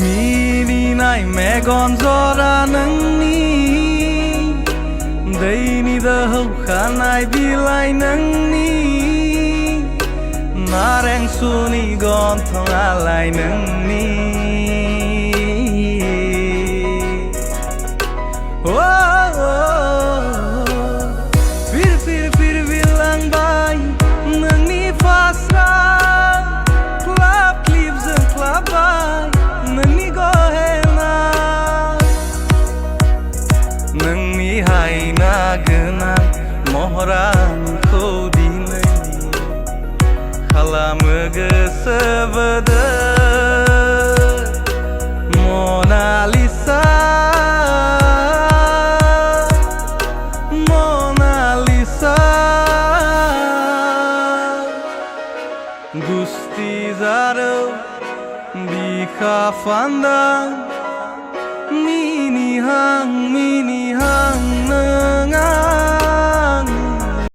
मिनिनाय मेगन जरा नोंनि दैनि दोहौ खानाय बिलाइ नोंनि नारें सुनि गन्थंआलाय नोंनि फिर बिरलांबाय नोंनि फास्रा क्लाब क्लिपजों क्लाबबाय नोंनि गहेना नोंनि हायना गोनां महरा आंखौ दिनै खालामो गोसो बोदोर Manalisa Gusti Zaro Bika Fandang Mini Hang Mini